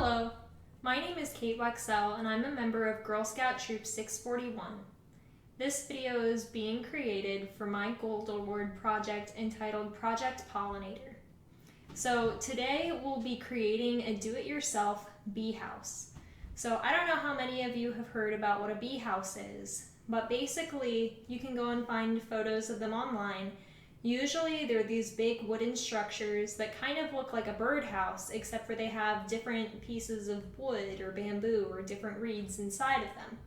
Hello, my name is Kate Wexell and I'm a member of Girl Scout Troop 641. This video is being created for my Gold Award project entitled Project Pollinator. So today we'll be creating a do-it-yourself bee house. So I don't know how many of you have heard about what a bee house is, but basically you can go and find photos of them online. Usually they're these big wooden structures that kind of look like a birdhouse, except for they have different pieces of wood or bamboo or different reeds inside of them.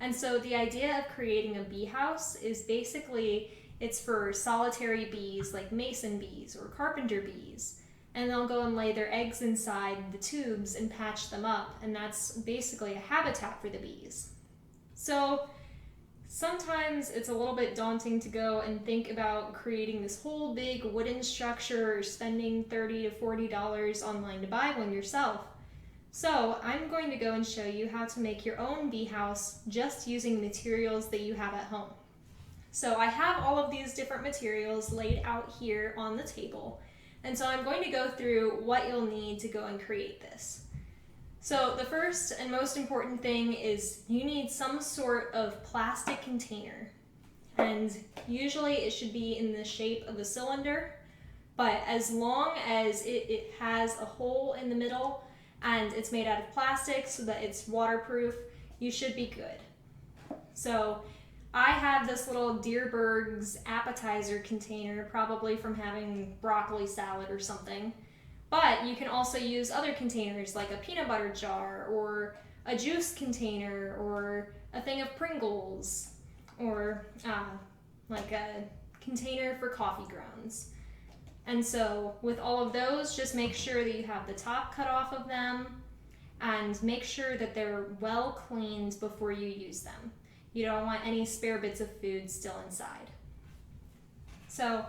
And so the idea of creating a bee house is basically it's for solitary bees like mason bees or carpenter bees. And they'll go and lay their eggs inside the tubes and patch them up, and that's basically a habitat for the bees. So sometimes it's a little bit daunting to go and think about creating this whole big wooden structure or spending $30 to $40 online to buy one yourself. So I'm going to go and show you how to make your own bee house just using materials that you have at home. So I have all of these different materials laid out here on the table, and so I'm going to go through what you'll need to go and create this. So the first and most important thing is you need some sort of plastic container, and usually it should be in the shape of a cylinder, but as long as it has a hole in the middle and it's made out of plastic so that it's waterproof, you should be good. So I have this little Dierberg's appetizer container, probably from having broccoli salad or something. But you can also use other containers like a peanut butter jar or a juice container or a thing of Pringles or like a container for coffee grounds. And so with all of those, just make sure that you have the top cut off of them and make sure that they're well cleaned before you use them. You don't want any spare bits of food still inside. So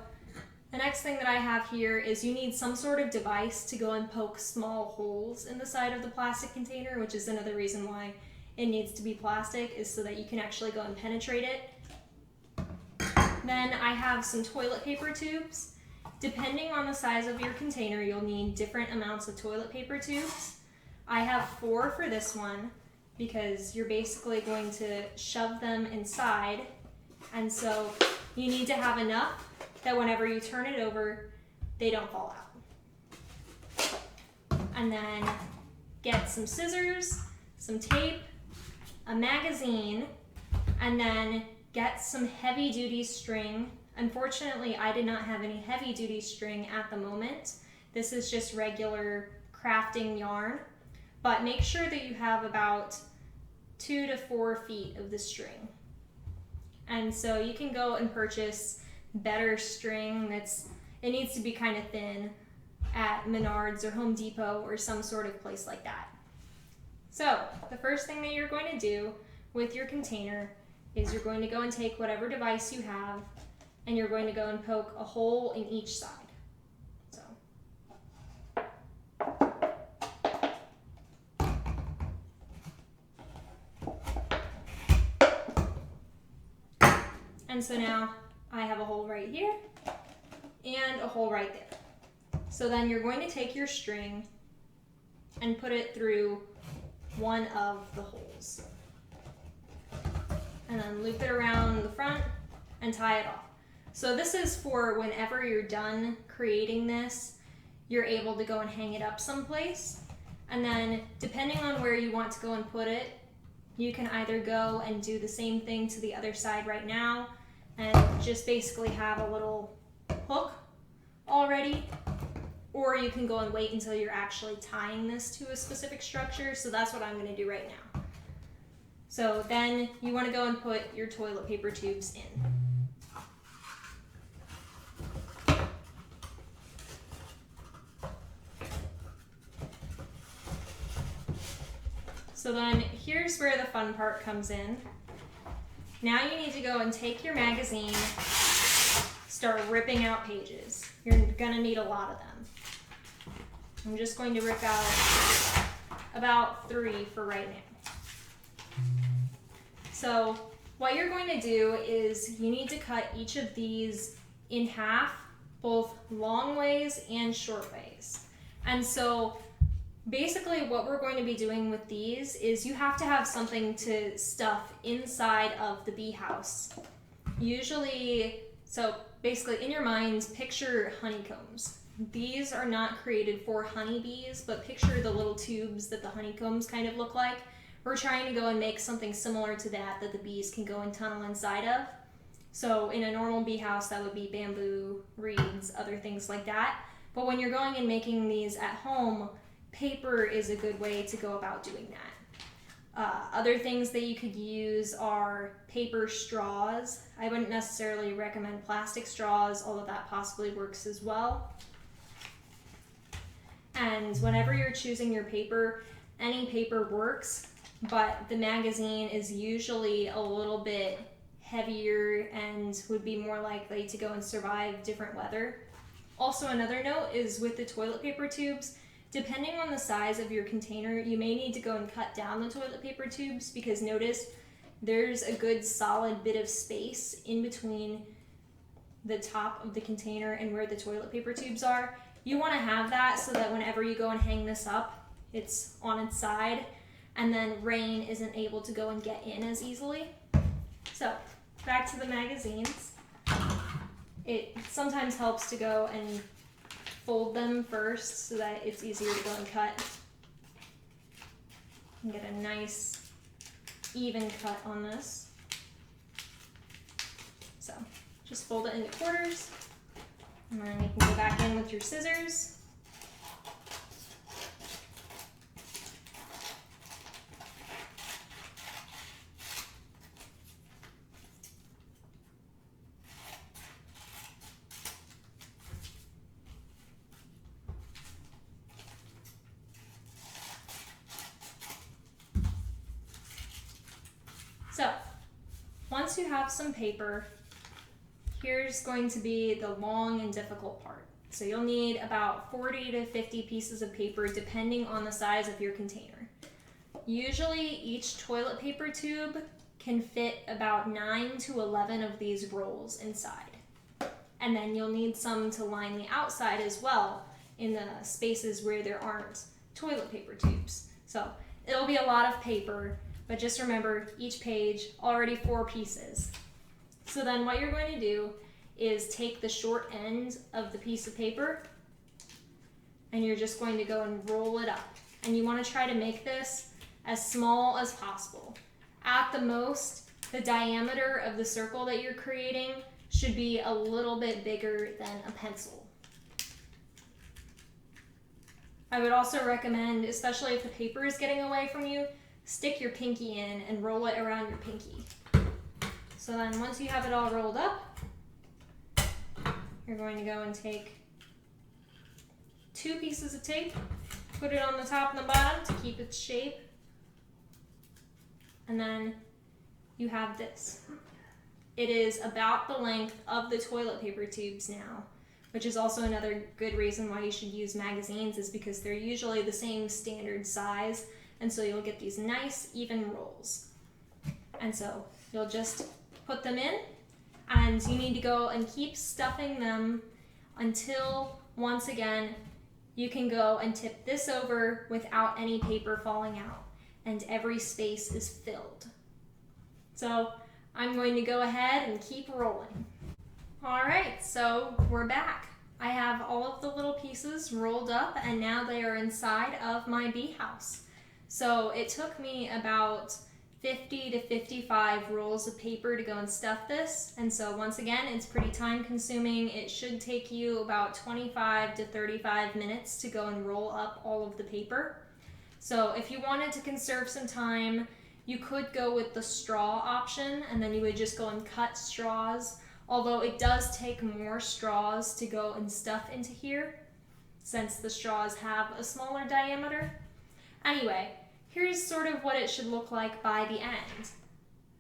the next thing that I have here is you need some sort of device to go and poke small holes in the side of the plastic container, which is another reason why it needs to be plastic, is so that you can actually go and penetrate it. Then I have some toilet paper tubes. Depending on the size of your container, you'll need different amounts of toilet paper tubes. I have 4 for this one because you're basically going to shove them inside, and so you need to have enough that whenever you turn it over, they don't fall out. And then get some scissors, some tape, a magazine, and then get some heavy duty string. Unfortunately, I did not have any heavy duty string at the moment. This is just regular crafting yarn, but make sure that you have about 2 to 4 feet of the string. And so you can go and purchase better string it needs to be kind of thin at Menards or Home Depot or some sort of place like that. So the first thing that you're going to do with your container is you're going to go and take whatever device you have and you're going to go and poke a hole in each side. And so now I have a hole right here and a hole right there. So then you're going to take your string and put it through one of the holes. And then loop it around the front and tie it off. So this is for whenever you're done creating this, you're able to go and hang it up someplace. And then depending on where you want to go and put it, you can either go and do the same thing to the other side right now and just basically have a little hook already, or you can go and wait until you're actually tying this to a specific structure. So that's what I'm going to do right now. So then you want to go and put your toilet paper tubes in. So then here's where the fun part comes in. Now you need to go and take your magazine, start ripping out pages. You're gonna need a lot of them. I'm just going to rip out about 3 for right now. So what you're going to do is you need to cut each of these in half, both long ways and short ways. And so Basically, what we're going to be doing with these is you have to have something to stuff inside of the bee house. Usually, so basically in your mind, picture honeycombs. These are not created for honeybees, but picture the little tubes that the honeycombs kind of look like. We're trying to go and make something similar to that the bees can go and tunnel inside of. So in a normal bee house, that would be bamboo, reeds, other things like that. But when you're going and making these at home, paper is a good way to go about doing that. Other things that you could use are paper straws. I wouldn't necessarily recommend plastic straws, although that possibly works as well. And whenever you're choosing your paper, any paper works, but the magazine is usually a little bit heavier and would be more likely to go and survive different weather. Also, another note is with the toilet paper tubes, depending on the size of your container, you may need to go and cut down the toilet paper tubes, because notice there's a good solid bit of space in between the top of the container and where the toilet paper tubes are. You want to have that so that whenever you go and hang this up, it's on its side, and then rain isn't able to go and get in as easily. So back to the magazines. It sometimes helps to go and fold them first so that it's easier to go and cut. And get a nice even cut on this. So just fold it into quarters, and then you can go back in with your scissors. So once you have some paper, here's going to be the long and difficult part. So you'll need about 40 to 50 pieces of paper depending on the size of your container. Usually each toilet paper tube can fit about 9 to 11 of these rolls inside. And then you'll need some to line the outside as well in the spaces where there aren't toilet paper tubes. So it'll be a lot of paper, but just remember each page, already 4 pieces. So then what you're going to do is take the short end of the piece of paper, and you're just going to go and roll it up. And you want to try to make this as small as possible. At the most, the diameter of the circle that you're creating should be a little bit bigger than a pencil. I would also recommend, especially if the paper is getting away from you, stick your pinky in and roll it around your pinky. So then once you have it all rolled up, you're going to go and take 2 pieces of tape, put it on the top and the bottom to keep its shape, and then you have this. It is about the length of the toilet paper tubes now, which is also another good reason why you should use magazines, is because they're usually the same standard size, and so you'll get these nice even rolls. And so you'll just put them in, and you need to go and keep stuffing them until, once again, you can go and tip this over without any paper falling out, and every space is filled. So I'm going to go ahead and keep rolling. All right, so we're back. I have all of the little pieces rolled up, and now they are inside of my bee house. So it took me about 50 to 55 rolls of paper to go and stuff this. And so once again, it's pretty time consuming. It should take you about 25 to 35 minutes to go and roll up all of the paper. So if you wanted to conserve some time, you could go with the straw option, and then you would just go and cut straws. Although it does take more straws to go and stuff into here, since the straws have a smaller diameter. Anyway, here's sort of what it should look like by the end.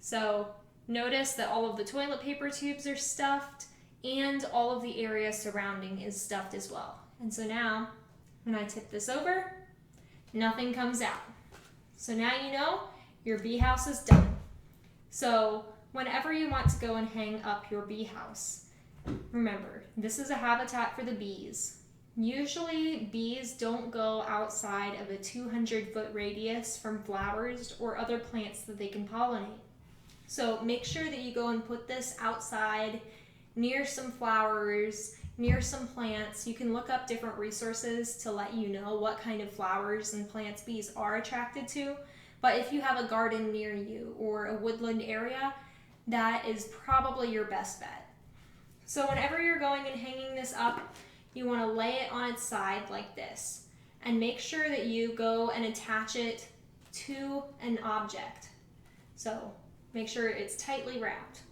So notice that all of the toilet paper tubes are stuffed, and all of the area surrounding is stuffed as well. And so now, when I tip this over, nothing comes out. So now you know your bee house is done. So whenever you want to go and hang up your bee house, remember, this is a habitat for the bees. Usually bees don't go outside of a 200-foot radius from flowers or other plants that they can pollinate. So make sure that you go and put this outside near some flowers, near some plants. You can look up different resources to let you know what kind of flowers and plants bees are attracted to. But if you have a garden near you or a woodland area, that is probably your best bet. So whenever you're going and hanging this up, you want to lay it on its side like this, and make sure that you go and attach it to an object. So make sure it's tightly wrapped.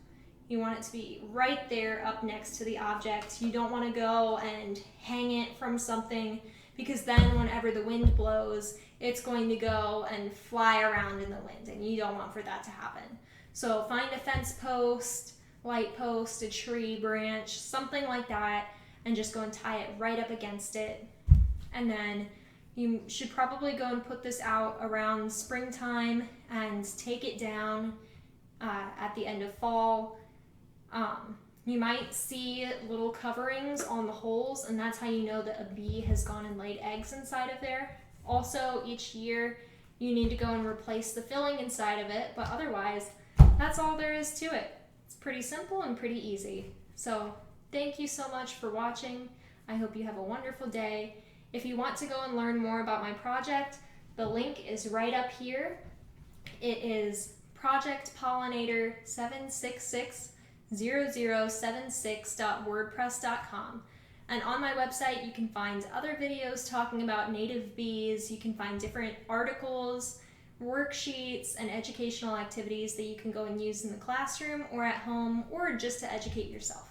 You want it to be right there up next to the object. You don't want to go and hang it from something, because then whenever the wind blows, it's going to go and fly around in the wind, and you don't want for that to happen. So find a fence post, light post, a tree branch, something like that, and just go and tie it right up against it. And then you should probably go and put this out around springtime and take it down at the end of fall. You might see little coverings on the holes, and that's how you know that a bee has gone and laid eggs inside of there. Also, each year you need to go and replace the filling inside of it, but otherwise, that's all there is to it. It's pretty simple and pretty easy. So thank you so much for watching. I hope you have a wonderful day. If you want to go and learn more about my project, the link is right up here. It is projectpollinator7660076.wordpress.com. And on my website, you can find other videos talking about native bees. You can find different articles, worksheets, and educational activities that you can go and use in the classroom or at home, or just to educate yourself.